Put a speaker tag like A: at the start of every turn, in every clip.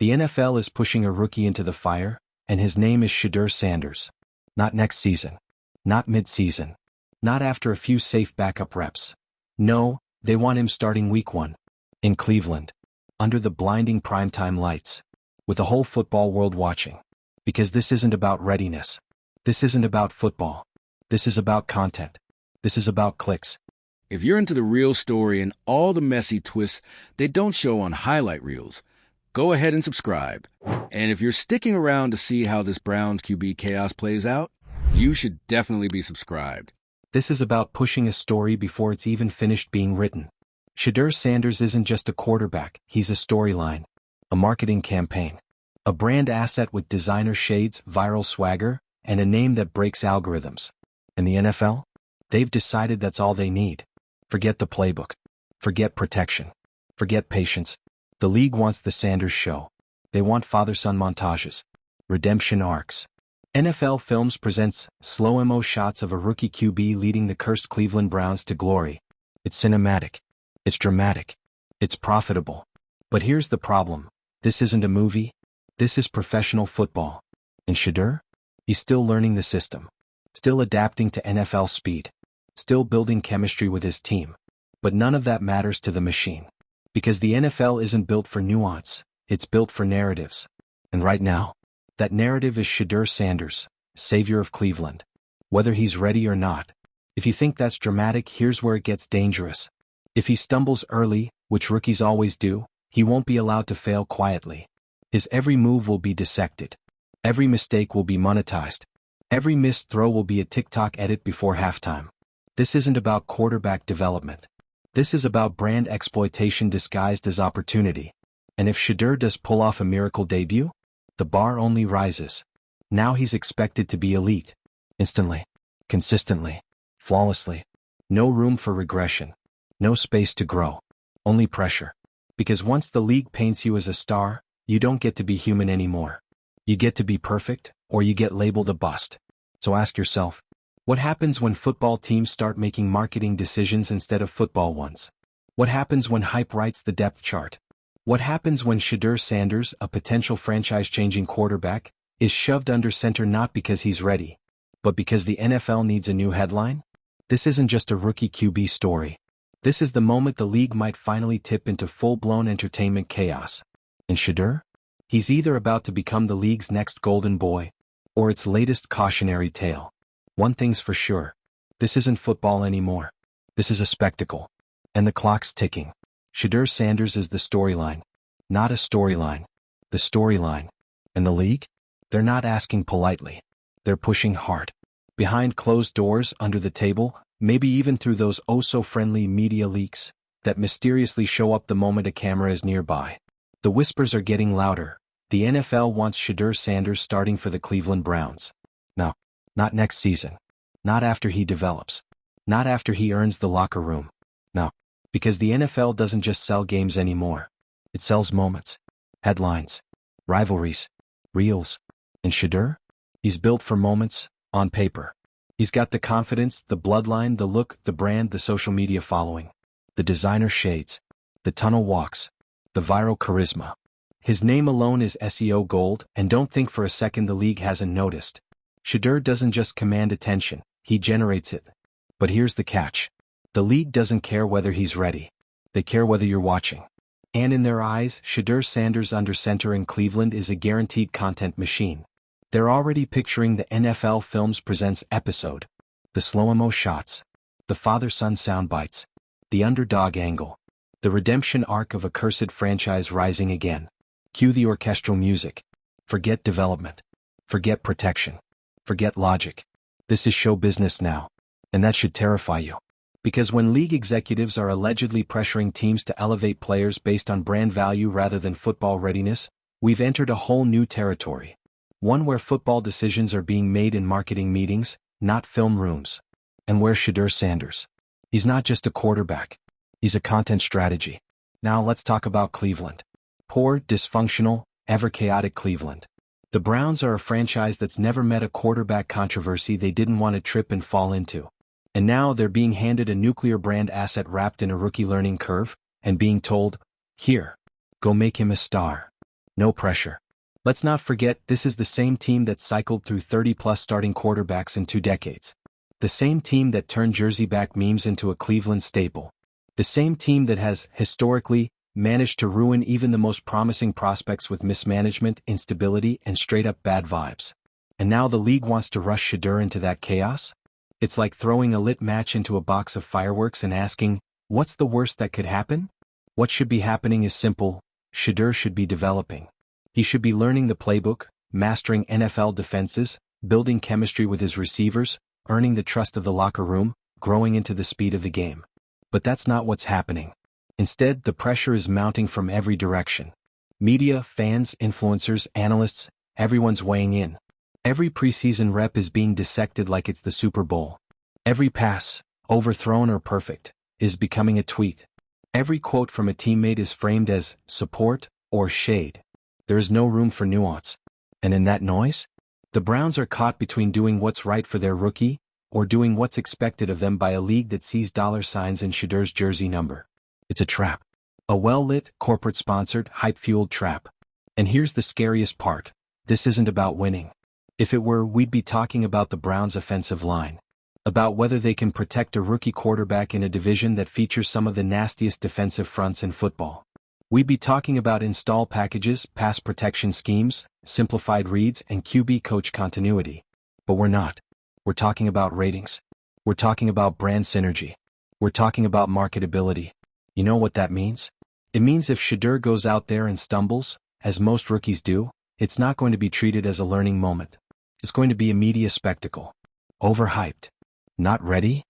A: The NFL is pushing a rookie into the fire, and his name is Shadur Sanders. Not next season. Not mid-season. Not after a few safe backup reps. No, they want him starting week 1. In Cleveland. Under the blinding primetime lights. With the whole football world watching. Because this isn't about readiness. This isn't about football. This is about content. This is about clicks.
B: If you're into the real story and all the messy twists they don't show on highlight reels, go ahead and subscribe. And if you're sticking around to see how this Browns QB chaos plays out, you should definitely be subscribed.
A: This is about pushing a story before it's even finished being written. Shadur Sanders isn't just a quarterback, he's a storyline. A marketing campaign. A brand asset with designer shades, viral swagger, and a name that breaks algorithms. And the NFL? They've decided that's all they need. Forget the playbook. Forget protection. Forget patience. The league wants the Sanders show. They want father-son montages. Redemption arcs. NFL Films presents slow-mo shots of a rookie QB leading the cursed Cleveland Browns to glory. It's cinematic. It's dramatic. It's profitable. But here's the problem. This isn't a movie. This is professional football. And Shedeur? He's still learning the system. Still adapting to NFL speed. Still building chemistry with his team. But none of that matters to the machine. Because the NFL isn't built for nuance. It's built for narratives. And right now, that narrative is Shadur Sanders, savior of Cleveland. Whether he's ready or not. If you think that's dramatic, here's where it gets dangerous. If he stumbles early, which rookies always do, he won't be allowed to fail quietly. His every move will be dissected. Every mistake will be monetized. Every missed throw will be a TikTok edit before halftime. This isn't about quarterback development. This is about brand exploitation disguised as opportunity. And if Shedeur does pull off a miracle debut, the bar only rises. Now he's expected to be elite. Instantly. Consistently. Flawlessly. No room for regression. No space to grow. Only pressure. Because once the league paints you as a star, you don't get to be human anymore. You get to be perfect, or you get labeled a bust. So ask yourself, what happens when football teams start making marketing decisions instead of football ones? What happens when hype writes the depth chart? What happens when Shadur Sanders, a potential franchise-changing quarterback, is shoved under center not because he's ready, but because the NFL needs a new headline? This isn't just a rookie QB story. This is the moment the league might finally tip into full-blown entertainment chaos. And Shedeur? He's either about to become the league's next golden boy, or its latest cautionary tale. One thing's for sure. This isn't football anymore. This is a spectacle. And the clock's ticking. Shadur Sanders is the storyline. Not a storyline. The storyline. And the league? They're not asking politely. They're pushing hard. Behind closed doors, under the table, maybe even through those oh-so-friendly media leaks that mysteriously show up the moment a camera is nearby. The whispers are getting louder. The NFL wants Shadur Sanders starting for the Cleveland Browns. No, not next season. Not after he develops. Not after he earns the locker room. No, because the NFL doesn't just sell games anymore. It sells moments, headlines, rivalries, reels. And Shedeur? He's built for moments, on paper. He's got the confidence, the bloodline, the look, the brand, the social media following, the designer shades, the tunnel walks, the viral charisma. His name alone is SEO gold, and don't think for a second the league hasn't noticed. Shedeur doesn't just command attention, he generates it. But here's the catch. The league doesn't care whether he's ready. They care whether you're watching. And in their eyes, Shadur Sanders under center in Cleveland is a guaranteed content machine. They're already picturing the NFL Films Presents episode. The slow-mo shots. The father-son soundbites. The underdog angle. The redemption arc of a cursed franchise rising again. Cue the orchestral music. Forget development. Forget protection. Forget logic. This is show business now. And that should terrify you. Because when league executives are allegedly pressuring teams to elevate players based on brand value rather than football readiness, we've entered a whole new territory. One where football decisions are being made in marketing meetings, not film rooms. And where Shadur Sanders? He's not just a quarterback. He's a content strategy. Now let's talk about Cleveland. Poor, dysfunctional, ever-chaotic Cleveland. The Browns are a franchise that's never met a quarterback controversy they didn't want to trip and fall into. And now they're being handed a nuclear brand asset wrapped in a rookie learning curve, and being told, here, go make him a star. No pressure. Let's not forget, this is the same team that cycled through 30-plus starting quarterbacks in 2 decades. The same team that turned jersey back memes into a Cleveland staple. The same team that has, historically, managed to ruin even the most promising prospects with mismanagement, instability, and straight-up bad vibes. And now the league wants to rush Shedeur into that chaos? It's like throwing a lit match into a box of fireworks and asking, what's the worst that could happen? What should be happening is simple: Shedeur should be developing. He should be learning the playbook, mastering NFL defenses, building chemistry with his receivers, earning the trust of the locker room, growing into the speed of the game. But that's not what's happening. Instead, the pressure is mounting from every direction. Media, fans, influencers, analysts, everyone's weighing in. Every preseason rep is being dissected like it's the Super Bowl. Every pass, overthrown or perfect, is becoming a tweet. Every quote from a teammate is framed as support or shade. There is no room for nuance. And in that noise, the Browns are caught between doing what's right for their rookie or doing what's expected of them by a league that sees dollar signs in Shedeur's jersey number. It's a trap. A well-lit, corporate-sponsored, hype-fueled trap. And here's the scariest part: this isn't about winning. If it were, we'd be talking about the Browns' offensive line. About whether they can protect a rookie quarterback in a division that features some of the nastiest defensive fronts in football. We'd be talking about install packages, pass protection schemes, simplified reads, and QB coach continuity. But we're not. We're talking about ratings. We're talking about brand synergy. We're talking about marketability. You know what that means? It means if Shedeur goes out there and stumbles, as most rookies do, it's not going to be treated as a learning moment. It's going to be a media spectacle. Overhyped. Not ready?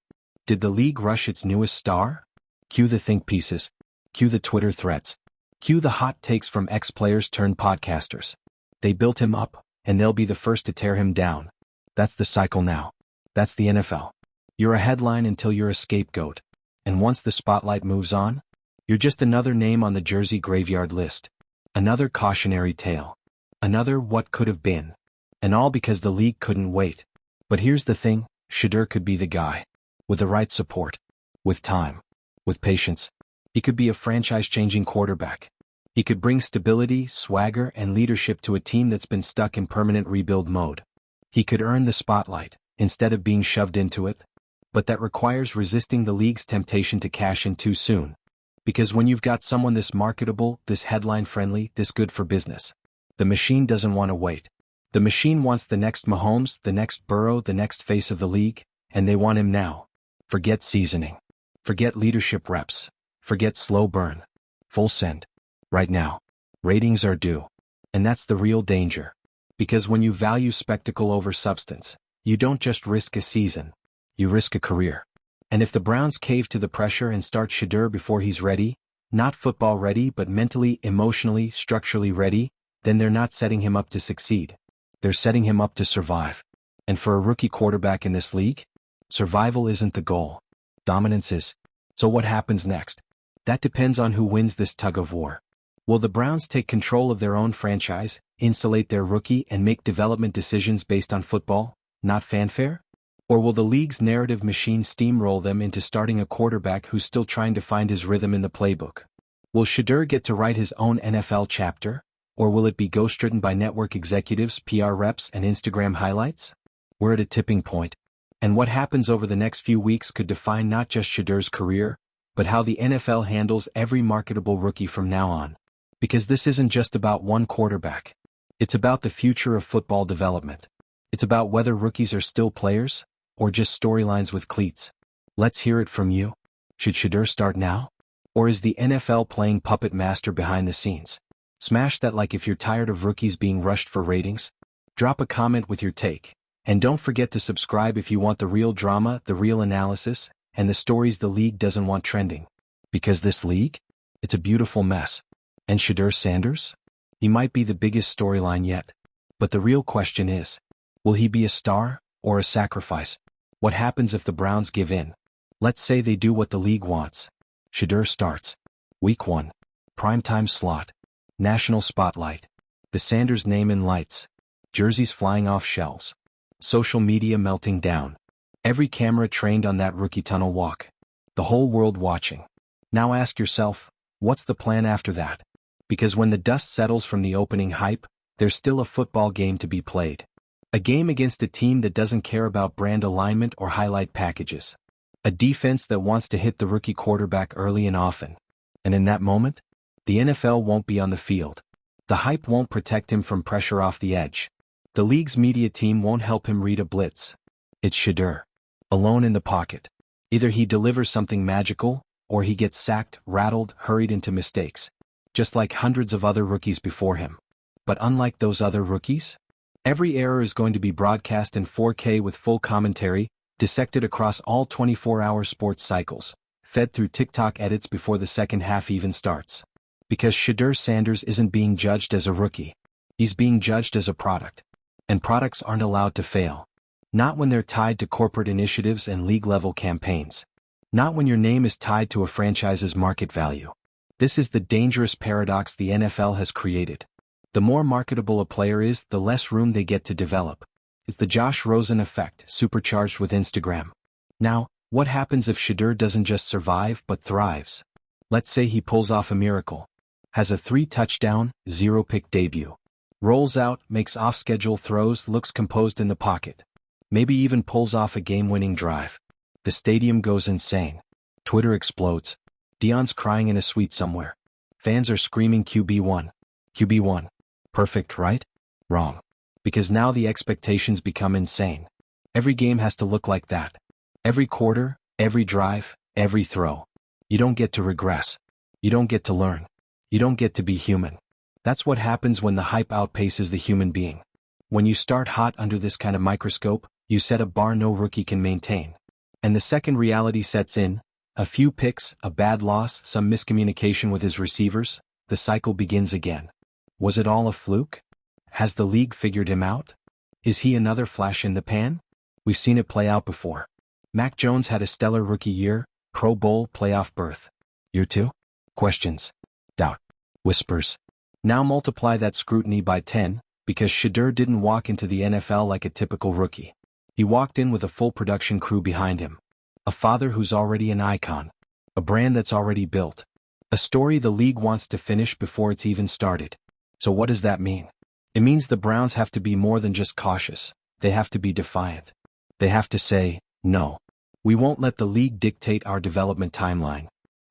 A: Did the league rush its newest star? Cue the think pieces. Cue the Twitter threads. Cue the hot takes from ex-players turned podcasters. They built him up, and they'll be the first to tear him down. That's the cycle now. That's the NFL. You're a headline until you're a scapegoat. And once the spotlight moves on, you're just another name on the jersey graveyard list. Another cautionary tale. Another what could have been. And all because the league couldn't wait. But here's the thing: Shedeur could be the guy. With the right support. With time. With patience. He could be a franchise-changing quarterback. He could bring stability, swagger, and leadership to a team that's been stuck in permanent rebuild mode. He could earn the spotlight, instead of being shoved into it. But that requires resisting the league's temptation to cash in too soon. Because when you've got someone this marketable, this headline-friendly, this good for business, the machine doesn't want to wait. The machine wants the next Mahomes, the next Burrow, the next face of the league, and they want him now. Forget seasoning. Forget leadership reps. Forget slow burn. Full send. Right now. Ratings are due. And that's the real danger. Because when you value spectacle over substance, you don't just risk a season. You risk a career. And if the Browns cave to the pressure and start Shedeur before he's ready, not football ready but mentally, emotionally, structurally ready, then they're not setting him up to succeed. They're setting him up to survive. And for a rookie quarterback in this league, survival isn't the goal. Dominance is. So what happens next? That depends on who wins this tug of war. Will the Browns take control of their own franchise, insulate their rookie, and make development decisions based on football, not fanfare? Or will the league's narrative machine steamroll them into starting a quarterback who's still trying to find his rhythm in the playbook? Will Shedeur get to write his own NFL chapter? Or will it be ghostwritten by network executives, PR reps, and Instagram highlights? We're at a tipping point. And what happens over the next few weeks could define not just Shedeur's career, but how the NFL handles every marketable rookie from now on. Because this isn't just about one quarterback. It's about the future of football development. It's about whether rookies are still players, or just storylines with cleats. Let's hear it from you. Should Shedeur start now? Or is the NFL playing puppet master behind the scenes? Smash that like if you're tired of rookies being rushed for ratings. Drop a comment with your take. And don't forget to subscribe if you want the real drama, the real analysis, and the stories the league doesn't want trending. Because this league? It's a beautiful mess. And Shadur Sanders? He might be the biggest storyline yet. But the real question is, will he be a star, or a sacrifice? What happens if the Browns give in? Let's say they do what the league wants. Shedeur starts. Week 1. Primetime slot. National spotlight. The Sanders name in lights. Jerseys flying off shelves. Social media melting down. Every camera trained on that rookie tunnel walk. The whole world watching. Now ask yourself, what's the plan after that? Because when the dust settles from the opening hype, there's still a football game to be played. A game against a team that doesn't care about brand alignment or highlight packages. A defense that wants to hit the rookie quarterback early and often. And in that moment, the NFL won't be on the field. The hype won't protect him from pressure off the edge. The league's media team won't help him read a blitz. It's Shedeur. Alone in the pocket. Either he delivers something magical, or he gets sacked, rattled, hurried into mistakes. Just like hundreds of other rookies before him. But unlike those other rookies, every error is going to be broadcast in 4K with full commentary, dissected across all 24-hour sports cycles, fed through TikTok edits before the second half even starts. Because Shadur Sanders isn't being judged as a rookie. He's being judged as a product. And products aren't allowed to fail. Not when they're tied to corporate initiatives and league-level campaigns. Not when your name is tied to a franchise's market value. This is the dangerous paradox the NFL has created. The more marketable a player is, the less room they get to develop. It's the Josh Rosen effect, supercharged with Instagram. Now, what happens if Shedeur doesn't just survive but thrives? Let's say he pulls off a miracle. Has a 3-touchdown, 0-pick debut. Rolls out, makes off-schedule throws, looks composed in the pocket. Maybe even pulls off a game-winning drive. The stadium goes insane. Twitter explodes. Dion's crying in a suite somewhere. Fans are screaming QB1. QB1. Perfect, right? Wrong. Because now the expectations become insane. Every game has to look like that. Every quarter, every drive, every throw. You don't get to regress. You don't get to learn. You don't get to be human. That's what happens when the hype outpaces the human being. When you start hot under this kind of microscope, you set a bar no rookie can maintain. And the second reality sets in, a few picks, a bad loss, some miscommunication with his receivers, the cycle begins again. Was it all a fluke? Has the league figured him out? Is he another flash in the pan? We've seen it play out before. Mac Jones had a stellar rookie year, Pro Bowl, playoff berth. Year 2? Questions. Doubt. Whispers. Now multiply that scrutiny by 10, because Shedeur didn't walk into the NFL like a typical rookie. He walked in with a full production crew behind him. A father who's already an icon. A brand that's already built. A story the league wants to finish before it's even started. So what does that mean? It means the Browns have to be more than just cautious. They have to be defiant. They have to say, no. We won't let the league dictate our development timeline.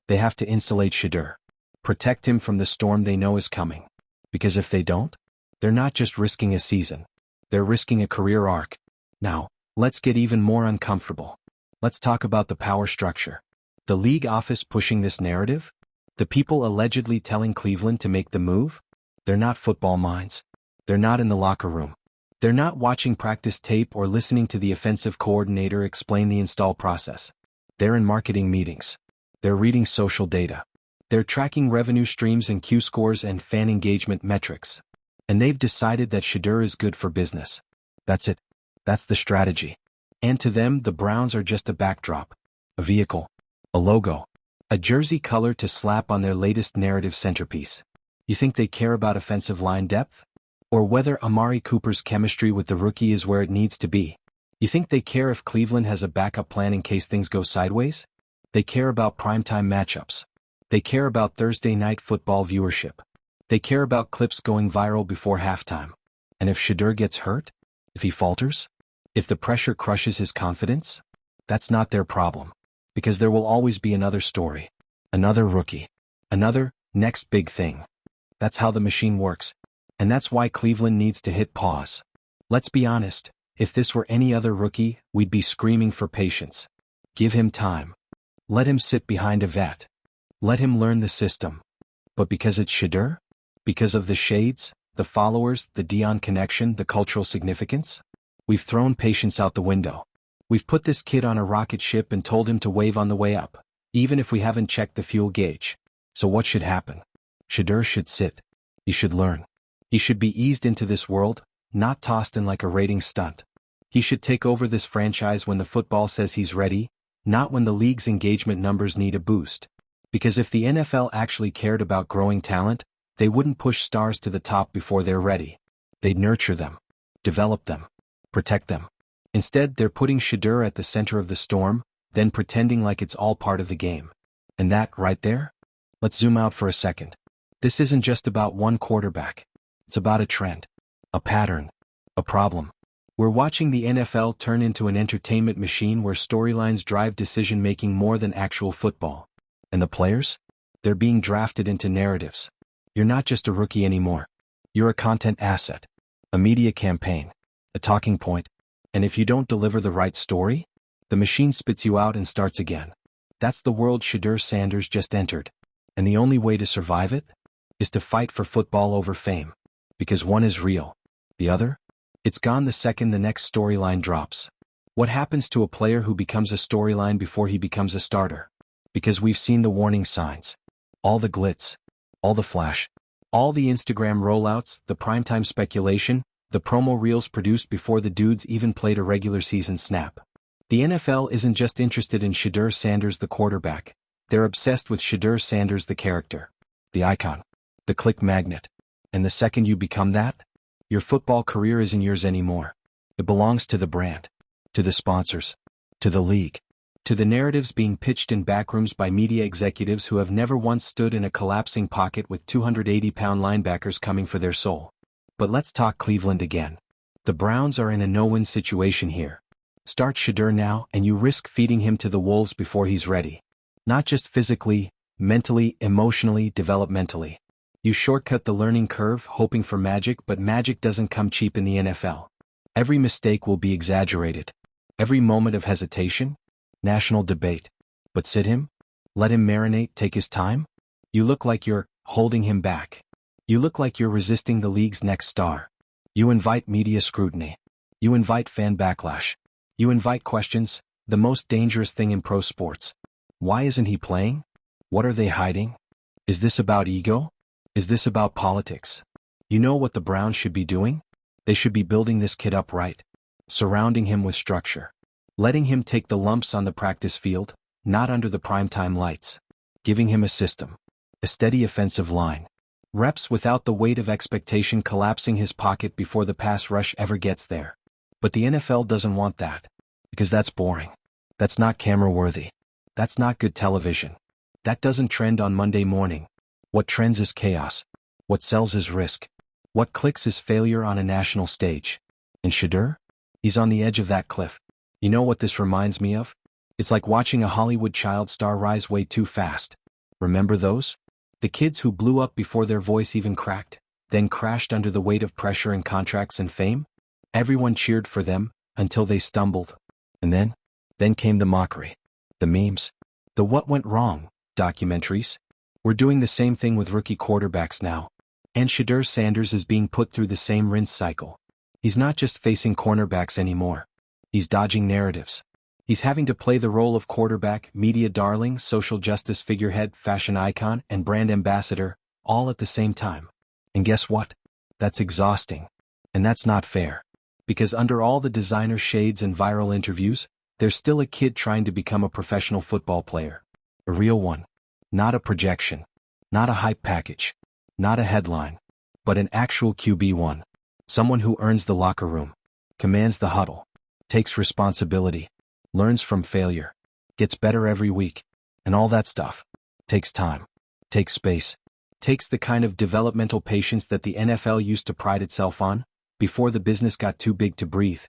A: They have to insulate Shedeur. Protect him from the storm they know is coming. Because if they don't, they're not just risking a season. They're risking a career arc. Now, let's get even more uncomfortable. Let's talk about the power structure. The league office pushing this narrative? The people allegedly telling Cleveland to make the move? They're not football minds. They're not in the locker room. They're not watching practice tape or listening to the offensive coordinator explain the install process. They're in marketing meetings. They're reading social data. They're tracking revenue streams and Q scores and fan engagement metrics. And they've decided that Shedeur is good for business. That's it. That's the strategy. And to them, the Browns are just a backdrop. A vehicle. A logo. A jersey color to slap on their latest narrative centerpiece. You think they care about offensive line depth? Or whether Amari Cooper's chemistry with the rookie is where it needs to be? You think they care if Cleveland has a backup plan in case things go sideways? They care about primetime matchups. They care about Thursday night football viewership. They care about clips going viral before halftime. And if Shedeur gets hurt? If he falters? If the pressure crushes his confidence? That's not their problem. Because there will always be another story. Another rookie. Another, next big thing. That's how the machine works. And that's why Cleveland needs to hit pause. Let's be honest, if this were any other rookie, we'd be screaming for patience. Give him time. Let him sit behind a vet. Let him learn the system. But because it's Shedeur? Because of the shades, the followers, the Dion connection, the cultural significance? We've thrown patience out the window. We've put this kid on a rocket ship and told him to wave on the way up, even if we haven't checked the fuel gauge. So what should happen? Shedeur should sit. He should learn. He should be eased into this world, not tossed in like a rating stunt. He should take over this franchise when the football says he's ready, not when the league's engagement numbers need a boost. Because if the NFL actually cared about growing talent, they wouldn't push stars to the top before they're ready. They'd nurture them, develop them, protect them. Instead, they're putting Shedeur at the center of the storm, then pretending like it's all part of the game. And that, right there? Let's zoom out for a second. This isn't just about one quarterback. It's about a trend, a pattern, a problem. We're watching the NFL turn into an entertainment machine where storylines drive decision-making more than actual football. And the players? They're being drafted into narratives. You're not just a rookie anymore. You're a content asset, a media campaign, a talking point, and if you don't deliver the right story, the machine spits you out and starts again. That's the world Shadur Sanders just entered, and the only way to survive it is to fight for football over fame. Because one is real. The other? It's gone the second the next storyline drops. What happens to a player who becomes a storyline before he becomes a starter? Because we've seen the warning signs. All the glitz, all the flash, all the Instagram rollouts, the primetime speculation, the promo reels produced before the dudes even played a regular season snap. The NFL isn't just interested in Shadur Sanders the quarterback, they're obsessed with Shadur Sanders the character, the icon, the click magnet. And the second you become that, your football career isn't yours anymore. It belongs to the brand, to the sponsors, to the league, to the narratives being pitched in backrooms by media executives who have never once stood in a collapsing pocket with 280-pound linebackers coming for their soul. But let's talk Cleveland again. The Browns are in a no-win situation here. Start Shedeur now and you risk feeding him to the wolves before he's ready. Not just physically, mentally, emotionally, developmentally. You shortcut the learning curve hoping for magic, but magic doesn't come cheap in the NFL. Every mistake will be exaggerated. Every moment of hesitation? National debate. But sit him? Let him marinate, take his time? You look like you're holding him back. You look like you're resisting the league's next star. You invite media scrutiny. You invite fan backlash. You invite questions, the most dangerous thing in pro sports. Why isn't he playing? What are they hiding? Is this about ego? Is this about politics? You know what the Browns should be doing? They should be building this kid up right. Surrounding him with structure. Letting him take the lumps on the practice field, not under the primetime lights. Giving him a system. A steady offensive line. Reps without the weight of expectation collapsing his pocket before the pass rush ever gets there. But the NFL doesn't want that. Because that's boring. That's not camera-worthy. That's not good television. That doesn't trend on Monday morning. What trends is chaos. What sells is risk. What clicks is failure on a national stage. And Shedeur? He's on the edge of that cliff. You know what this reminds me of? It's like watching a Hollywood child star rise way too fast. Remember those? The kids who blew up before their voice even cracked, then crashed under the weight of pressure and contracts and fame? Everyone cheered for them, until they stumbled. And then came the mockery. The memes. The what went wrong documentaries. We're doing the same thing with rookie quarterbacks now. And Shadur Sanders is being put through the same rinse cycle. He's not just facing cornerbacks anymore. He's dodging narratives. He's having to play the role of quarterback, media darling, social justice figurehead, fashion icon, and brand ambassador, all at the same time. And guess what? That's exhausting. And that's not fair. Because under all the designer shades and viral interviews, there's still a kid trying to become a professional football player. A real one. Not a projection. Not a hype package. Not a headline. But an actual QB1. Someone who earns the locker room. Commands the huddle. Takes responsibility. Learns from failure. Gets better every week. And all that stuff. Takes time. Takes space. Takes the kind of developmental patience that the NFL used to pride itself on, before the business got too big to breathe.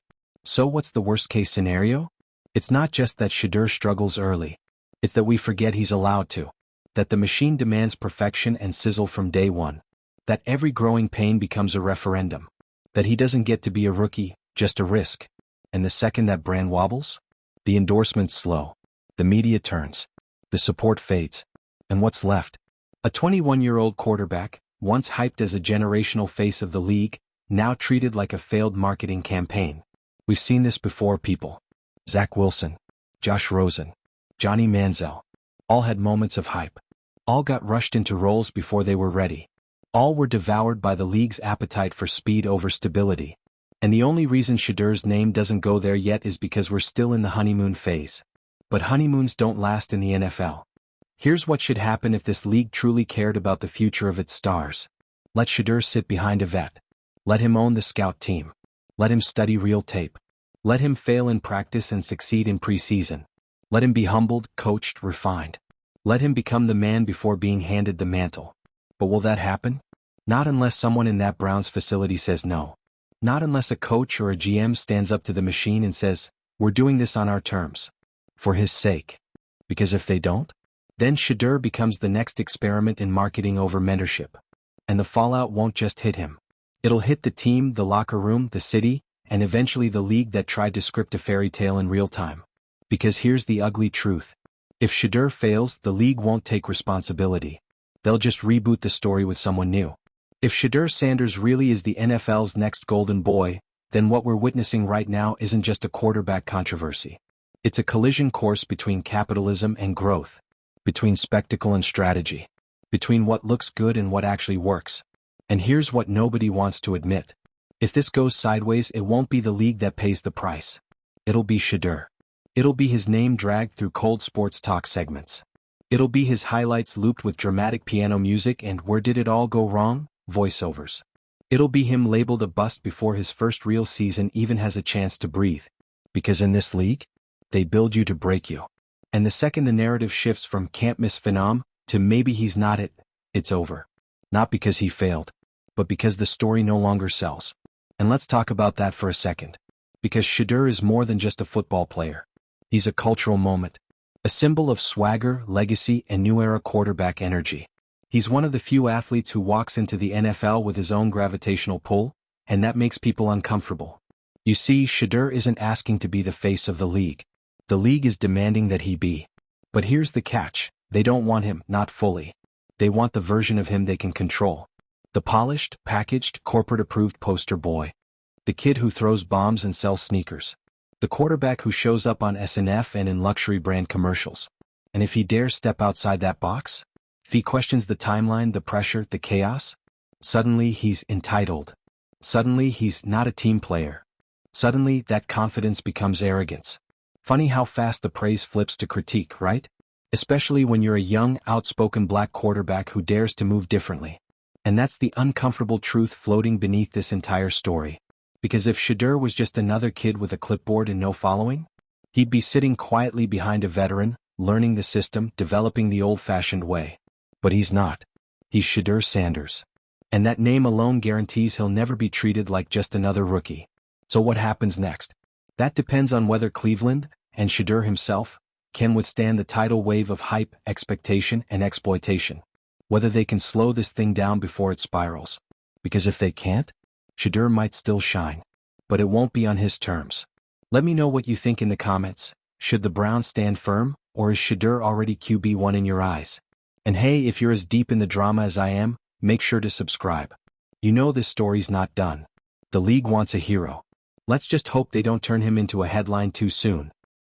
A: So what's the worst-case scenario? It's not just that Shedeur struggles early. It's that we forget he's allowed to. That the machine demands perfection and sizzle from day one. That every growing pain becomes a referendum. That he doesn't get to be a rookie, just a risk. And the second that brand wobbles? The endorsements slow. The media turns. The support fades. And what's left? A 21-year-old quarterback, once hyped as a generational face of the league, now treated like a failed marketing campaign. We've seen this before, people. Zach Wilson, Josh Rosen, Johnny Manziel. All had moments of hype. All got rushed into roles before they were ready. All were devoured by the league's appetite for speed over stability. And the only reason Shedeur's name doesn't go there yet is because we're still in the honeymoon phase. But honeymoons don't last in the NFL. Here's what should happen if this league truly cared about the future of its stars. Let Shedeur sit behind a vet. Let him own the scout team. Let him study real tape. Let him fail in practice and succeed in preseason. Let him be humbled, coached, refined. Let him become the man before being handed the mantle. But will that happen? Not unless someone in that Browns facility says no. Not unless a coach or a GM stands up to the machine and says, "We're doing this on our terms. For his sake." Because if they don't, then Shedeur becomes the next experiment in marketing over mentorship. And the fallout won't just hit him. It'll hit the team, the locker room, the city, and eventually the league that tried to script a fairy tale in real time. Because here's the ugly truth. If Shedeur fails, the league won't take responsibility. They'll just reboot the story with someone new. If Shadur Sanders really is the NFL's next golden boy, then what we're witnessing right now isn't just a quarterback controversy. It's a collision course between capitalism and growth, between spectacle and strategy, between what looks good and what actually works. And here's what nobody wants to admit. If this goes sideways, it won't be the league that pays the price. It'll be Shedeur. It'll be his name dragged through cold sports talk segments. It'll be his highlights looped with dramatic piano music and "where did it all go wrong?" voiceovers. It'll be him labeled a bust before his first real season even has a chance to breathe. Because in this league, they build you to break you. And the second the narrative shifts from "can't miss phenom" to "maybe he's not it," it's over. Not because he failed, but because the story no longer sells. And let's talk about that for a second. Because Shedeur is more than just a football player. He's a cultural moment. A symbol of swagger, legacy, and new era quarterback energy. He's one of the few athletes who walks into the NFL with his own gravitational pull, and that makes people uncomfortable. You see, Shedeur isn't asking to be the face of the league. The league is demanding that he be. But here's the catch. They don't want him, not fully. They want the version of him they can control. The polished, packaged, corporate-approved poster boy. The kid who throws bombs and sells sneakers. The quarterback who shows up on SNF and in luxury brand commercials. And if he dares step outside that box, if he questions the timeline, the pressure, the chaos, suddenly he's entitled. Suddenly he's not a team player. Suddenly that confidence becomes arrogance. Funny how fast the praise flips to critique, right? Especially when you're a young, outspoken black quarterback who dares to move differently. And that's the uncomfortable truth floating beneath this entire story. Because if Shedeur was just another kid with a clipboard and no following, he'd be sitting quietly behind a veteran, learning the system, developing the old-fashioned way. But he's not. He's Shadur Sanders. And that name alone guarantees he'll never be treated like just another rookie. So what happens next? That depends on whether Cleveland, and Shedeur himself, can withstand the tidal wave of hype, expectation, and exploitation. Whether they can slow this thing down before it spirals. Because if they can't, Shedeur might still shine. But it won't be on his terms. Let me know what you think in the comments. Should the Browns stand firm, or is Shedeur already QB1 in your eyes? And hey, if you're as deep in the drama as I am, make sure to subscribe. You know this story's not done. The league wants a hero. Let's just hope they don't turn him into a headline too soon.